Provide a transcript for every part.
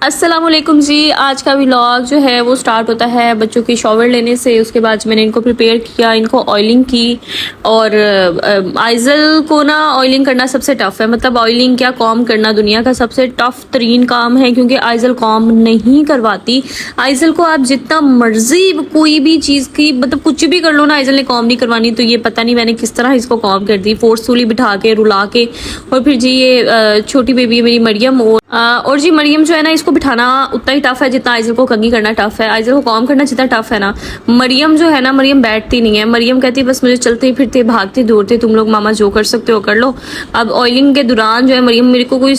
अस्सलामुअलैकुम जी। आज का व्लॉग जो है वो स्टार्ट होता है बच्चों की शॉवर लेने से। उसके बाद मैंने इनको प्रिपेयर किया, इनको ऑयलिंग की। और आइजल को ना ऑयलिंग करना सबसे टफ़ है। मतलब ऑयलिंग क्या, कॉम करना दुनिया का सबसे टफ़ तरीन काम है, क्योंकि आइजल कॉम नहीं करवाती। आइजल को आप जितना मर्जी कोई भी चीज़ की मतलब कुछ भी कर लो ना, आइजल ने कॉम नहीं करवानी। तो ये पता नहीं मैंने किस तरह इसको कॉम कर दी, फोर्सफुली बिठा के रुला के। और फिर जी ये छोटी बेबी है मेरी मरियम, और जी मरियम जो है ना, इसको बिठाना उतना ही टफ है जितना आइजल को कंघी करना टफ है। आइजल को कॉम करना जितना टफ है ना, मरियम जो है ना, मरियम बैठती नहीं है। मरियम कहती है बस मुझे चलते फिरते भागते दौड़ते तुम लोग मामा जो कर सकते हो कर लो। अब ऑयलिंग के दौरान जो है मरियम मेरे को कोई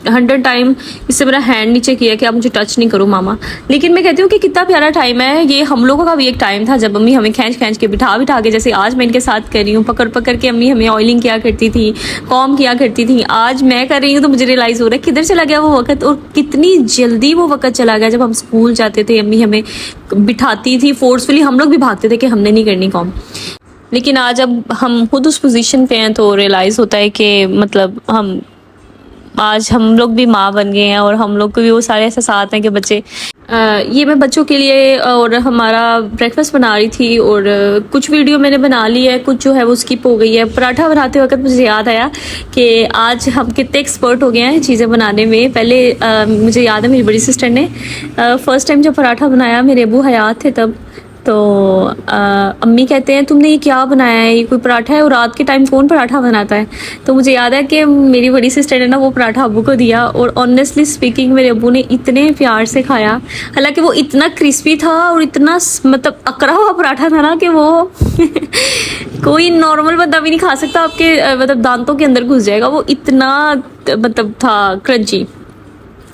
100 टाइम इससे मेरा हैंड नीचे किया कि आप मुझे टच नहीं करो मामा। लेकिन मैं कहती हूँ कि कितना प्यारा टाइम है ये। हम लोगों का भी एक टाइम था जब अम्मी हमें खींच खींच के बिठा के, जैसे आज मैं इनके साथ कर रही हूँ, पकड़ पकड़ के अम्मी हमें ऑयलिंग किया करती थी, कॉम किया करती थी। आज मैं कर रही हूँ तो मुझे रियलाइज़ हो रहा है किधर चला गया वो वक्त, और कितनी जल्दी वो वक्त चला गया जब हम स्कूल जाते थे। अम्मी हमें बिठाती थी फोर्सफुली, हम लोग भी भागते थे कि हमने नहीं करनी कॉम। लेकिन आज अब हम खुद उस पोजीशन पे हैं तो रियलाइज़ होता है कि मतलब आज हम लोग भी माँ बन गए हैं और हम लोग को भी वो सारे एहसास हैं कि बच्चे। ये मैं बच्चों के लिए और हमारा ब्रेकफास्ट बना रही थी, और कुछ वीडियो मैंने बना ली है, कुछ जो है वो स्किप हो गई है। पराठा बनाते वक्त मुझे याद आया कि आज हम कितने एक्सपर्ट हो गए हैं चीज़ें बनाने में। पहले मुझे याद है मेरी बड़ी सिस्टर ने फर्स्ट टाइम जब पराठा बनाया, मेरे अबू हयात थे तब, तो अम्मी कहते हैं तुमने ये क्या बनाया है, ये कोई पराठा है? और रात के टाइम कौन पराठा बनाता है? तो मुझे याद है कि मेरी बड़ी सिस्टर ने ना वो पराठा अब्बू को दिया, और ऑनेस्टली स्पीकिंग मेरे अब्बू ने इतने प्यार से खाया। हालांकि वो इतना क्रिस्पी था और इतना मतलब अकड़ा हुआ पराठा था ना कि वो कोई नॉर्मल बंदा भी नहीं खा सकता, आपके मतलब दांतों के अंदर घुस जाएगा। वो इतना मतलब था क्रंची,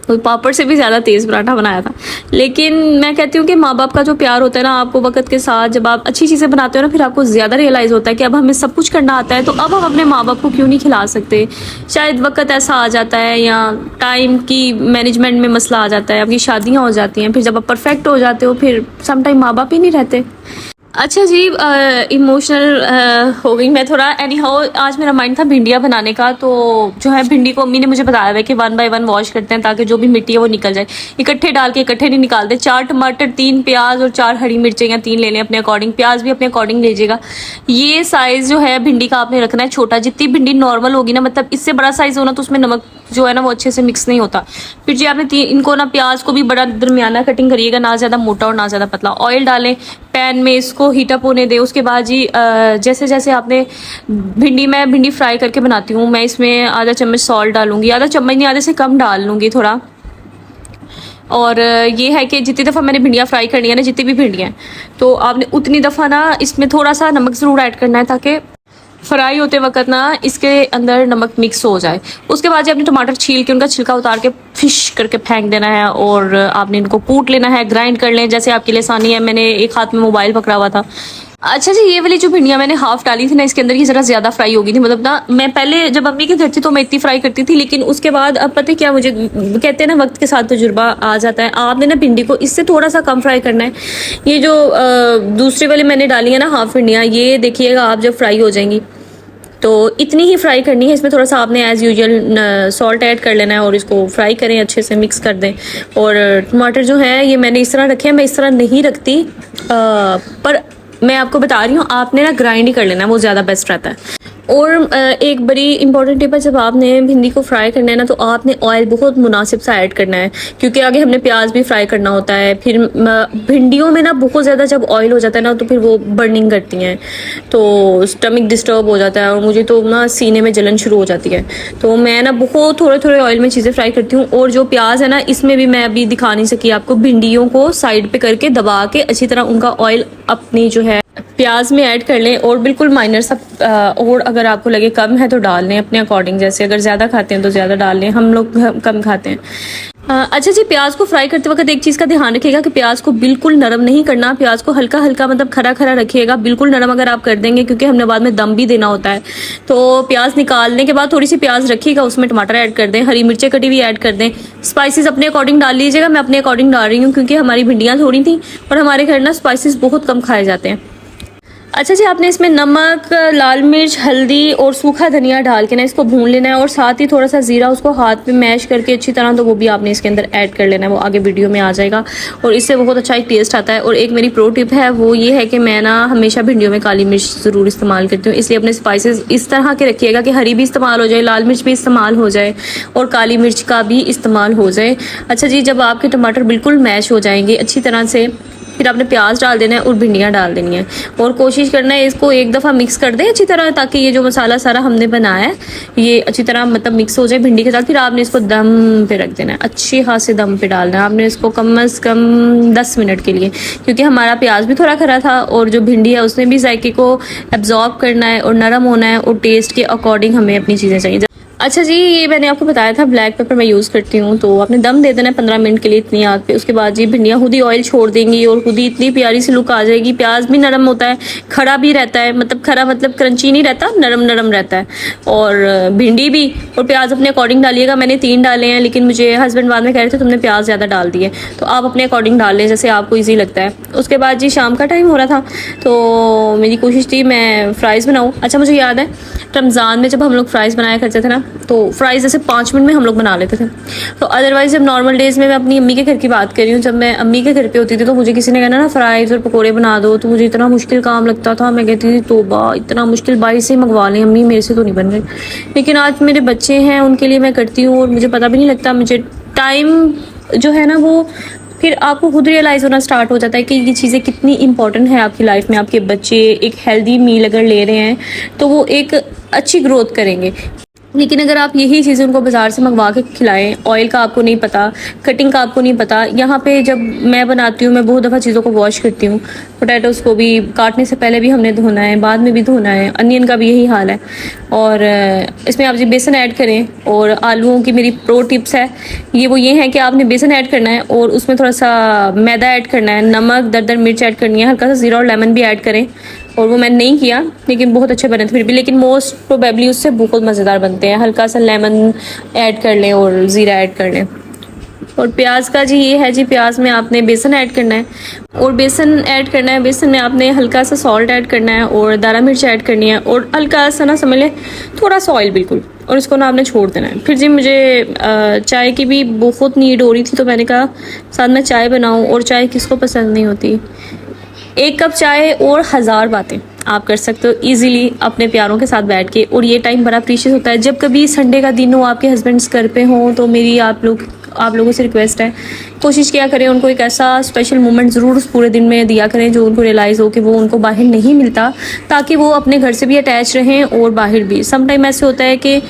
कोई पापड़ से भी ज़्यादा तेज़ पराठा बनाया था। लेकिन मैं कहती हूँ कि माँ बाप का जो प्यार होता है ना, आपको वक्त के साथ जब आप अच्छी चीज़ें बनाते हो ना, फिर आपको ज़्यादा रियलाइज़ होता है कि अब हमें सब कुछ करना आता है, तो अब हम अपने माँ बाप को क्यों नहीं खिला सकते। शायद वक्त ऐसा आ जाता है, या टाइम की मैनेजमेंट में मसला आ जाता है, आपकी शादियाँ हो जाती हैं, फिर जब आप परफेक्ट हो जाते हो फिर सम टाइम माँ बाप ही नहीं रहते। अच्छा जी, इमोशनल हो गई मैं थोड़ा। एनी हाउ आज मेरा माइंड था भिंडियाँ बनाने का। तो जो है भिंडी को अम्मी ने मुझे बताया है कि 1 बाय 1 वॉश करते हैं ताकि जो भी मिट्टी है वो निकल जाए। इकट्ठे डाल के इकट्ठे नहीं निकालते। 4 टमाटर, 3 प्याज और 4 हरी मिर्चें या 3 ले लें अपने अकॉर्डिंग। प्याज भी अपने अकॉर्डिंग लीजिएगा। ये साइज़ जो है भिंडी का आपने रखना है छोटा। जितनी भिंडी नॉर्मल होगी ना, मतलब इससे बड़ा साइज़ होना तो उसमें नमक जो है ना वो अच्छे से मिक्स नहीं होता। फिर जी आपने इनको ना प्याज को भी बड़ा दरमियाना कटिंग करिएगा, ना ज़्यादा मोटा और ना ज़्यादा पतला। ऑयल डालें पैन में, इसको हीटअप होने दें। उसके बाद जी जैसे जैसे आपने मैं भिंडी फ्राई करके बनाती हूँ, मैं इसमें आधा चम्मच सॉल्ट डालूंगी। आधा चम्मच नहीं, आधे से कम डाल लूँगी थोड़ा। और ये है कि जितनी दफ़ा मैंने भिंडियाँ फ्राई करनी है ना, जितनी भी भिंडियाँ हैं, तो आपने उतनी दफ़ा ना इसमें थोड़ा सा नमक ज़रूर ऐड करना है ताकि फ्राई होते वक्त ना इसके अंदर नमक मिक्स हो जाए। उसके बाद आपने टमाटर छील के उनका छिलका उतार के फिश करके फेंक देना है, और आपने इनको कूट लेना है, ग्राइंड कर लें जैसे आपके लिए आसानी है। मैंने एक हाथ में मोबाइल पकड़ा हुआ था। अच्छा जी, ये वाली जो भिंडियाँ मैंने हाफ डाली थी ना, इसके अंदर ये ज़रा ज़्यादा फ्राई हो गई थी। मतलब ना मैं पहले जब अम्मी के घर थी तो मैं इतनी फ्राई करती थी, लेकिन उसके बाद अब पता है क्या, मुझे कहते हैं ना वक्त के साथ तजुर्बा आ जाता है। आपने ना भिंडी को इससे थोड़ा सा कम फ्राई करना है। ये जो दूसरी वाली मैंने डाली है ना हाफ भिंडियाँ, ये देखिएगा आप जब फ्राई हो जाएंगी तो इतनी ही फ्राई करनी है। इसमें थोड़ा सा आपने एज़ यूजुअल सॉल्ट ऐड कर लेना है और इसको फ्राई करें, अच्छे से मिक्स कर दें। और टमाटर जो है ये मैंने इस तरह रखे हैं, मैं इस तरह नहीं रखती, पर मैं आपको बता रही हूँ आपने ना ग्राइंड ही कर लेना है, वो ज़्यादा बेस्ट रहता है। और एक बड़ी इंपॉर्टेंट टिप है, जब आपने भिंडी को फ्राई करना है ना, तो आपने ऑयल बहुत मुनासिब सा ऐड करना है, क्योंकि आगे हमने प्याज भी फ्राई करना होता है। फिर भिंडियों में ना बहुत ज़्यादा जब ऑयल हो जाता है ना, तो फिर वो बर्निंग करती हैं, तो स्टमक डिस्टर्ब हो जाता है, और मुझे तो ना सीने में जलन शुरू हो जाती है। तो मैं ना बहुत थोड़े थोड़े ऑयल में चीज़ें फ्राई करती हूँ। और जो प्याज है ना, इसमें भी मैं अभी दिखा नहीं सकी आपको, भिंडियों को साइड पे करके दबा के अच्छी तरह उनका ऑयल अपनी जो है प्याज में ऐड कर लें, और बिल्कुल माइनर सा। और अगर आपको लगे कम है तो डाल लें अपने अकॉर्डिंग, जैसे अगर ज़्यादा खाते हैं तो ज़्यादा डाल लें, हम लोग कम खाते हैं। अच्छा जी, प्याज को फ्राई करते वक्त एक चीज़ का ध्यान रखिएगा कि प्याज को बिल्कुल नरम नहीं करना। प्याज को हल्का हल्का मतलब खरा खरा रखिएगा। बिल्कुल नरम अगर आप कर देंगे, क्योंकि हमने बाद में दम भी देना होता है, तो प्याज निकालने के बाद थोड़ी सी प्याज रखिएगा, उसमें टमाटर ऐड कर दें, हरी मिर्चें कटी हुई ऐड कर दें। स्पाइसेस अपने अकॉर्डिंग डाल लीजिएगा। मैं अपने अकॉर्डिंग डाल रही हूँ क्योंकि हमारी भिंडियाँ थोड़ी थी और हमारे घर ना स्पाइसेस बहुत कम खाए जाते हैं। अच्छा जी, आपने इसमें नमक, लाल मिर्च, हल्दी और सूखा धनिया डाल के ना इसको भून लेना है, और साथ ही थोड़ा सा ज़ीरा उसको हाथ में मैश करके अच्छी तरह, तो वो भी आपने इसके अंदर ऐड कर लेना है, वो आगे वीडियो में आ जाएगा और इससे बहुत अच्छा एक टेस्ट आता है। और एक मेरी प्रो टिप है, वो ये है कि मैं ना हमेशा भिंडियों में काली मिर्च ज़रूर इस्तेमाल करती हूँ, इसलिए अपने स्पाइसेस इस तरह के रखिएगा कि हरी भी इस्तेमाल हो जाए, लाल मिर्च भी इस्तेमाल हो जाए और काली मिर्च का भी इस्तेमाल हो जाए। अच्छा जी, जब आपके टमाटर बिल्कुल मैश हो जाएंगे अच्छी तरह से, फिर आपने प्याज डाल देना है और भिंडियाँ डाल देनी है, और कोशिश करना है इसको एक दफ़ा मिक्स कर दें अच्छी तरह, ताकि ये जो मसाला सारा हमने बनाया है ये अच्छी तरह मतलब मिक्स हो जाए भिंडी के साथ। फिर आपने इसको दम पे रख देना है, अच्छी खासी दम पे डालना है आपने इसको कम से कम 10 मिनट के लिए, क्योंकि हमारा प्याज भी थोड़ा खरा था और जो भिंडी है उसने भी जायके को एब्जॉर्ब करना है और नरम होना है, और टेस्ट के अकॉर्डिंग हमें अपनी चीज़ें चाहिए। अच्छा जी, ये मैंने आपको बताया था ब्लैक पेपर मैं यूज़ करती हूँ, तो आपने दम दे देना है 15 मिनट के लिए इतनी आग पे। उसके बाद जी भिंडियाँ खुद ही ऑयल छोड़ देंगी और खुद ही इतनी प्यारी सी लुक आ जाएगी। प्याज भी नरम होता है, खड़ा भी रहता है, मतलब खरा मतलब क्रंची नहीं रहता, नरम नरम रहता है, और भिंडी भी। और प्याज अपने अकॉर्डिंग डालिएगा, मैंने 3 डाले हैं, लेकिन मुझे हस्बैंड बाद में कह रहे थे तुमने प्याज ज़्यादा डाल दिए, तो आप अपने अकॉर्डिंग डाल लें जैसे आपको ईजी लगता है। उसके बाद जी शाम का टाइम हो रहा था, तो मेरी कोशिश थी मैं फ़्राइज़ बनाऊँ। अच्छा, मुझे याद है रमज़ान में जब हम लोग फ़्राइज़ बनाया करते थे ना, तो फ़्राइज़ जैसे 5 मिनट में हम लोग बना लेते थे। तो अदरवाइज़ जब नॉर्मल डेज़ में, मैं अपनी अम्मी के घर की बात कर रही हूँ, जब मैं अम्मी के घर पे होती थी तो मुझे किसी ने कहना ना फ़्राइज़ और पकोड़े बना दो, तो मुझे इतना मुश्किल काम लगता था। मैं कहती थी तौबा, इतना मुश्किल बाहर से ही मंगवा लें अम्मी, मेरे से तो नहीं बन रहे। लेकिन आज मेरे बच्चे हैं, उनके लिए मैं करती हूँ और मुझे पता भी नहीं लगता, मुझे टाइम जो है ना वो फिर आपको खुद रियलाइज़ होना स्टार्ट हो जाता है कि ये चीज़ें कितनी इंपॉर्टेंट है आपकी लाइफ में। आपके बच्चे एक हेल्दी मील अगर ले रहे हैं तो वो एक अच्छी ग्रोथ करेंगे, लेकिन अगर आप यही चीज़ें उनको बाज़ार से मंगवा के खिलाएं, ऑयल का आपको नहीं पता, कटिंग का आपको नहीं पता। यहाँ पे जब मैं बनाती हूँ मैं बहुत दफ़ा चीज़ों को वॉश करती हूँ, पोटैटोज़ को भी काटने से पहले भी हमने धोना है, बाद में भी धोना है, अनियन का भी यही हाल है। और इसमें आप जी बेसन ऐड करें, और आलूओं की मेरी प्रो टिप्स है ये है कि आपने बेसन ऐड करना है और उसमें थोड़ा सा मैदा ऐड करना है, नमक, दरदर मिर्च ऐड करनी है, हल्का सा ज़ीरा और लेमन भी ऐड करें। और वो मैंने नहीं किया, लेकिन बहुत अच्छे बने थे फिर भी, लेकिन मोस्ट प्रोबेबली उससे बहुत मज़ेदार बनते हैं। हल्का सा लेमन ऐड कर लें और ज़ीरा ऐड कर लें। और प्याज का जी ये है जी, प्याज में आपने बेसन ऐड करना है, और बेसन ऐड करना है, बेसन में आपने हल्का सा सॉल्ट ऐड करना है और दारा मिर्च ऐड करनी है, और हल्का सा ना समझ लें थोड़ा सा ऑयल बिल्कुल, और इसको ना आपने छोड़ देना है। फिर जी मुझे चाय की भी बहुत नीड हो रही थी, तो मैंने कहा साथ में चाय बनाऊँ, और चाय किसको पसंद नहीं होती। 1 कप चाय और 1000 बातें आप कर सकते हो इजीली अपने प्यारों के साथ बैठ के, और ये टाइम बड़ा प्रीशियस होता है। जब कभी संडे का दिन हो, आपके हस्बैंड्स घर पे हों, तो मेरी आप लोगों से रिक्वेस्ट है, कोशिश किया करें उनको एक ऐसा स्पेशल मोमेंट ज़रूर उस पूरे दिन में दिया करें जो उनको रियलाइज़ हो कि वो उनको बाहर नहीं मिलता, ताकि वो अपने घर से भी अटैच रहें और बाहर भी। सम टाइम ऐसे होता है कि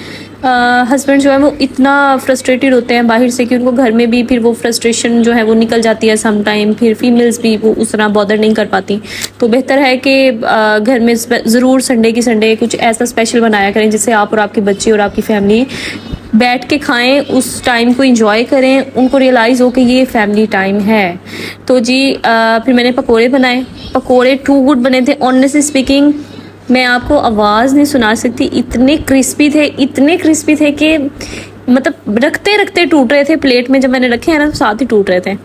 हस्बैंड जो है वो इतना फ्रस्ट्रेटेड होते हैं बाहर से कि उनको घर में भी फिर वो फ्रस्ट्रेशन जो है वो निकल जाती है सम टाइम, फिर फीमेल्स भी वो उस तरह बॉदर नहीं कर पाती। तो बेहतर है कि घर में ज़रूर संडे की संडे कुछ ऐसा स्पेशल बनाया करें जिससे आप और आपके बच्चे और आपकी फैमिली बैठ के खाएं, उस टाइम को एंजॉय करें, उनको रियलाइज़ हो कि ये फैमिली टाइम है। तो जी फिर मैंने पकोड़े बनाए, पकोड़े टू गुड बने थे। ऑनेस्टली स्पीकिंग मैं आपको आवाज़ नहीं सुना सकती, इतने क्रिस्पी थे कि मतलब रखते रखते टूट रहे थे प्लेट में। जब मैंने रखे हैं ना तो साथ ही टूट रहे थे।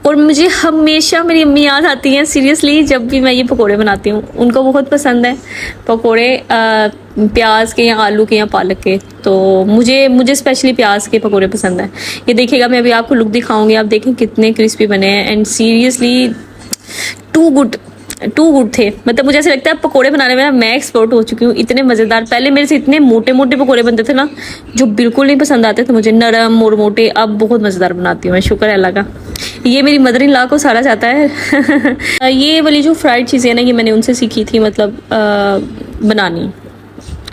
और मुझे हमेशा मेरी अम्मी याद आती हैं सीरियसली, जब भी मैं ये पकोड़े बनाती हूँ उनको बहुत पसंद है पकोड़े, प्याज के या आलू के या पालक के। तो मुझे स्पेशली प्याज के पकोड़े पसंद हैं। ये देखिएगा, मैं अभी आपको लुक दिखाऊंगी, आप देखें कितने क्रिस्पी बने हैं, एंड सीरियसली टू गुड थे। मतलब मुझे ऐसा लगता है पकोड़े बनाने में मैं एक्सपर्ट हो चुकी हूँ, इतने मज़ेदार। पहले मेरे से इतने मोटे मोटे पकोड़े बनते थे ना जो बिल्कुल नहीं पसंद आते थे मुझे, नरम और मोटे। अब बहुत मज़ेदार बनाती हूँ मैं, शुक्र है अल्लाह का। ये मेरी मदर इन लॉ को सारा जाता है ये वाली जो फ्राइड चीज़ें ना, ये मैंने उनसे सीखी थी मतलब बनानी,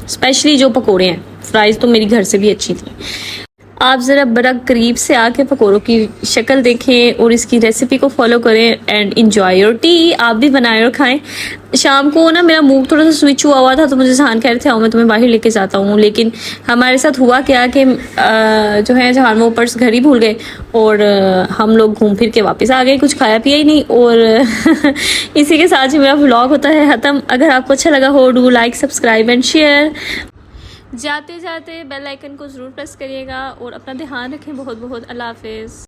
स्पेशली जो पकोड़े हैं। फ्राइज़ तो मेरी घर से भी अच्छी थी। आप ज़रा बड़ा करीब से आके पकौड़ों की शक्ल देखें और इसकी रेसिपी को फॉलो करें एंड इंजॉय योर टी। आप भी बनाएं और खाएं। शाम को ना मेरा मूड थोड़ा सा स्विच हुआ था, तो मुझे जहान कह रहे थे आओ मैं तुम्हें बाहर लेके जाता हूँ, लेकिन हमारे साथ हुआ क्या कि जो है जहान वो पर्स घर ही भूल गए और हम लोग घूम फिर के वापस आ गए, कुछ खाया पिया ही नहीं। और इसी के साथ ही मेरा व्लॉग होता है ख़त्म। अगर आपको अच्छा लगा हो do like, subscribe and share. जाते जाते बेल आइकन को ज़रूर प्रेस करिएगा और अपना ध्यान रखें बहुत बहुत। अल्लाह हाफिज़।